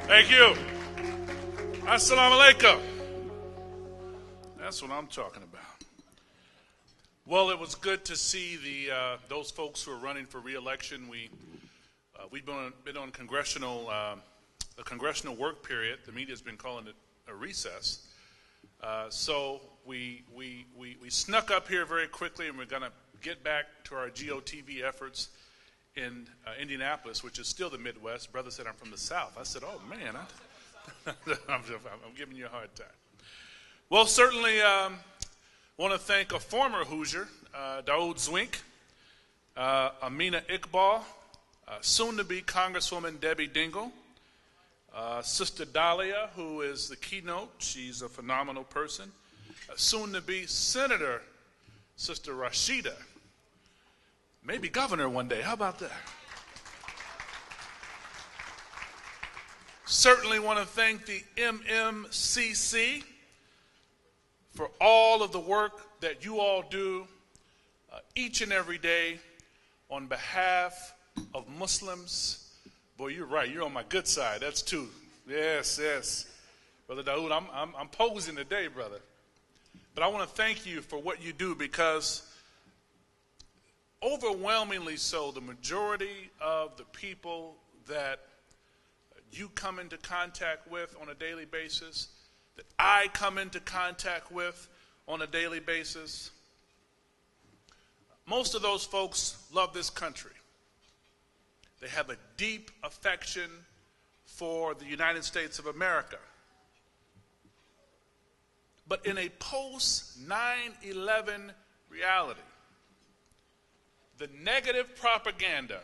Thank you. Assalamu alaikum. That's what I'm talking about. Well, it was good to see those folks who are running for re-election. We've been on a congressional work period. The media's been calling it a recess. So we snuck up here very quickly, and we're going to get back to our GOTV efforts in Indianapolis, which is still the Midwest. Brother said I'm from the South. I said, oh, man, I'm giving you a hard time. Well, certainly want to thank a former Hoosier, Daoud Zwink, Amina Iqbal, soon-to-be Congresswoman Debbie Dingell, Sister Dahlia, who is the keynote. She's a phenomenal person. Soon-to-be Senator Sister Rashida. Maybe governor one day. How about that? Certainly want to thank the MMCC for all of the work that you all do each and every day on behalf of Muslims. Boy, you're right. You're on my good side. That's two. Yes, yes. Brother Daoud, I'm posing today, brother. But I want to thank you for what you do, because overwhelmingly so, the majority of the people that you come into contact with on a daily basis, that I come into contact with on a daily basis, most of those folks love this country. They have a deep affection for the United States of America. But in a post-9/11 reality, the negative propaganda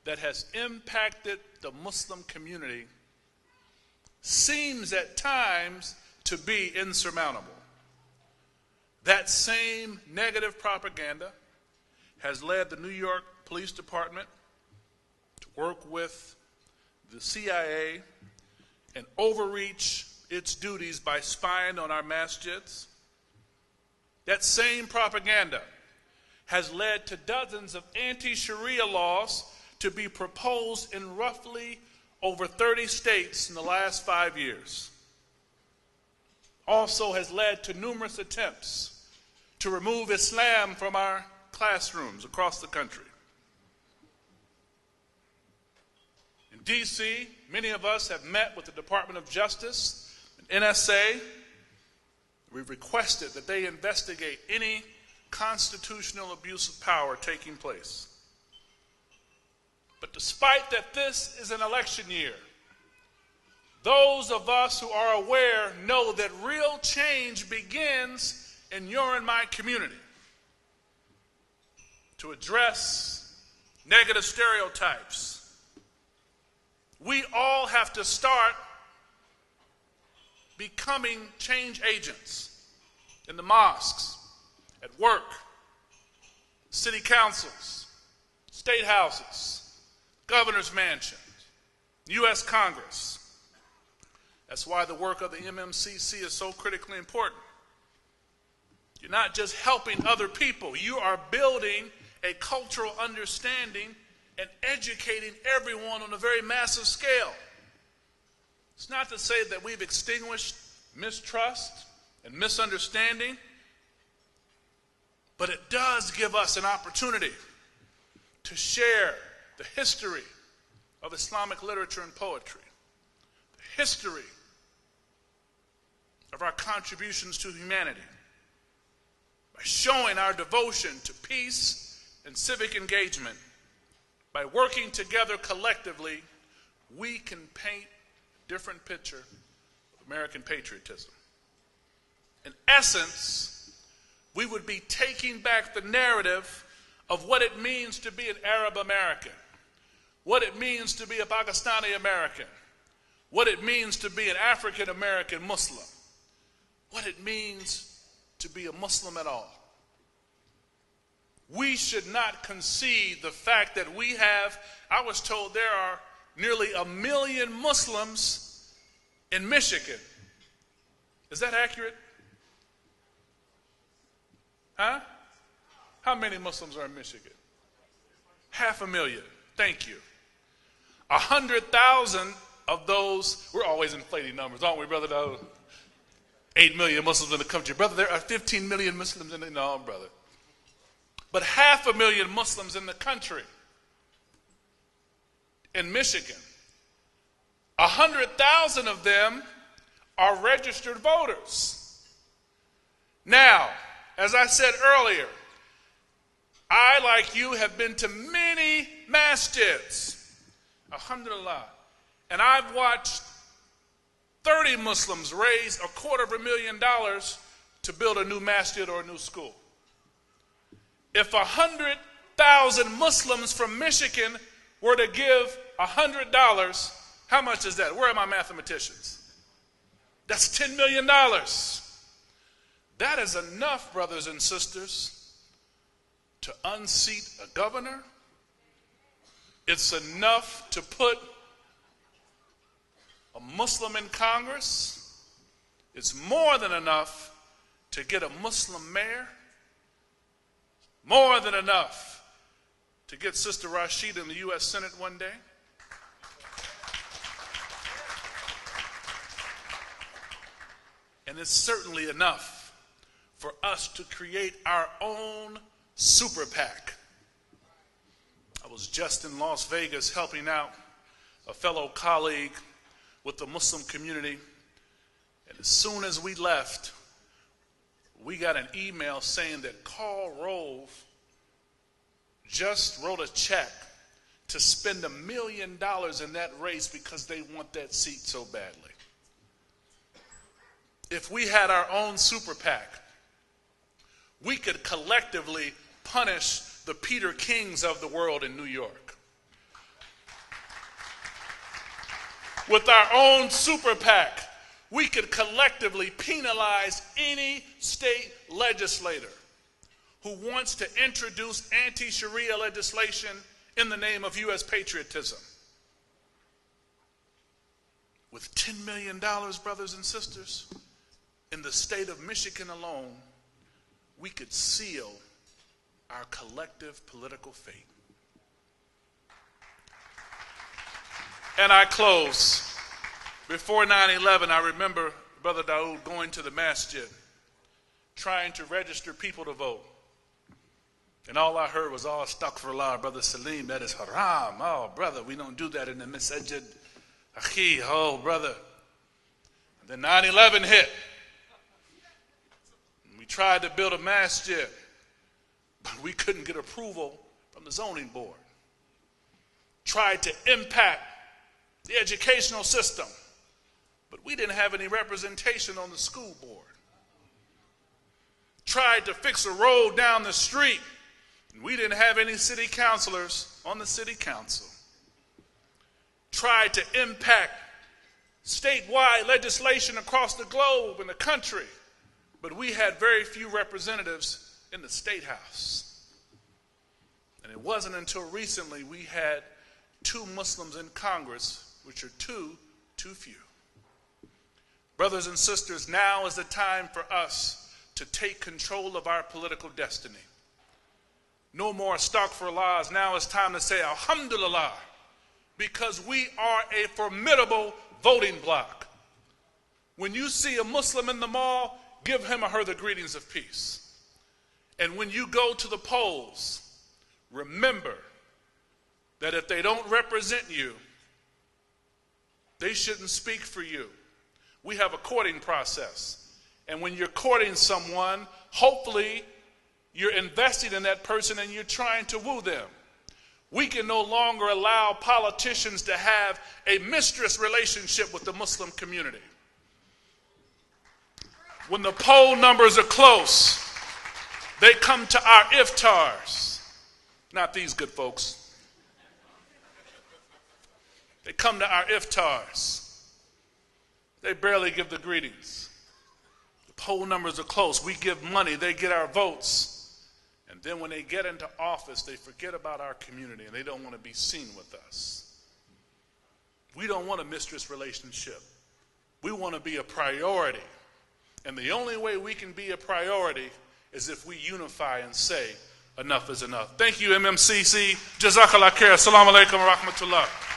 that has impacted the Muslim community seems at times to be insurmountable. That same negative propaganda has led the New York Police Department to work with the CIA and overreach its duties by spying on our masjids. That same propaganda has led to dozens of anti-Sharia laws to be proposed in roughly over 30 states in the last 5 years. Also has led to numerous attempts to remove Islam from our classrooms across the country. In D.C., many of us have met with the Department of Justice and NSA. We've requested that they investigate any constitutional abuse of power taking place. But despite that this is an election year, those of us who are aware know that real change begins in your and my community. To address negative stereotypes, we all have to start becoming change agents in the mosques, at work, city councils, state houses, governor's mansions, U.S. Congress. That's why the work of the MMCC is so critically important. You're not just helping other people, you are building a cultural understanding and educating everyone on a very massive scale. It's not to say that we've extinguished mistrust and misunderstanding, but it does give us an opportunity to share the history of Islamic literature and poetry, the history of our contributions to humanity, by showing our devotion to peace and civic engagement. By working together collectively, we can paint a different picture of American patriotism. In essence, we would be taking back the narrative of what it means to be an Arab American, what it means to be a Pakistani American, what it means to be an African American Muslim, what it means to be a Muslim at all. We should not concede the fact that we have, I was told there are nearly 1 million Muslims in Michigan. Is that accurate? Huh? How many Muslims are in Michigan? 500,000. Thank you. 100,000 of those, we're always inflating numbers, aren't we, Brother Dawood? 8 million Muslims in the country. Brother, there are 15 million Muslims in the, no, brother. But 500,000 Muslims in the country. In Michigan. 100,000 of them are registered voters. Now, as I said earlier, I, like you, have been to many masjids. Alhamdulillah. And I've watched 30 Muslims raise $250,000 to build a new masjid or a new school. If 100,000 Muslims from Michigan were to give $100, how much is that? Where are my mathematicians? That's $10 million. That is enough, brothers and sisters, to unseat a governor. It's enough to put a Muslim in Congress. It's more than enough to get a Muslim mayor. More than enough to get Sister Rashida in the U.S. Senate one day. And it's certainly enough for us to create our own super PAC. I was just in Las Vegas helping out a fellow colleague with the Muslim community. And as soon as we left, we got an email saying that Karl Rove just wrote a check to spend $1 million in that race because they want that seat so badly. If we had our own super PAC, we could collectively punish the Peter Kings of the world in New York. With our own super PAC, we could collectively penalize any state legislator who wants to introduce anti-Sharia legislation in the name of U.S. patriotism. With $10 million, brothers and sisters, in the state of Michigan alone, we could seal our collective political fate. And I close. Before 9/11, I remember Brother Dawood going to the masjid, trying to register people to vote. And all I heard was, oh, astaghfirullah, Brother Salim, that is haram. Oh, brother, we don't do that in the masjid. Akhi, oh, brother. And then 9/11 hit. And we tried to build a masjid, but we couldn't get approval from the zoning board. Tried to impact the educational system, but we didn't have any representation on the school board. Tried to fix a road down the street, and we didn't have any city councilors on the city council. Tried to impact statewide legislation across the globe and the country, but we had very few representatives in the state house. And it wasn't until recently we had 2 Muslims in Congress, which are too few. Brothers and sisters, now is the time for us to take control of our political destiny. No more astaghfirullahs. Now it's time to say alhamdulillah, because we are a formidable voting bloc. When you see a Muslim in the mall, give him or her the greetings of peace. And when you go to the polls, remember that if they don't represent you, they shouldn't speak for you. We have a courting process. And when you're courting someone, hopefully you're invested in that person and you're trying to woo them. We can no longer allow politicians to have a mistress relationship with the Muslim community. When the poll numbers are close, they come to our iftars. Not these good folks. They come to our iftars. They barely give the greetings. The poll numbers are close. We give money. They get our votes. And then when they get into office, they forget about our community and they don't want to be seen with us. We don't want a mistress relationship. We want to be a priority. And the only way we can be a priority is if we unify and say, enough is enough. Thank you, MMCC. Jazakallah khair. Assalamu alaikum wa rahmatullah.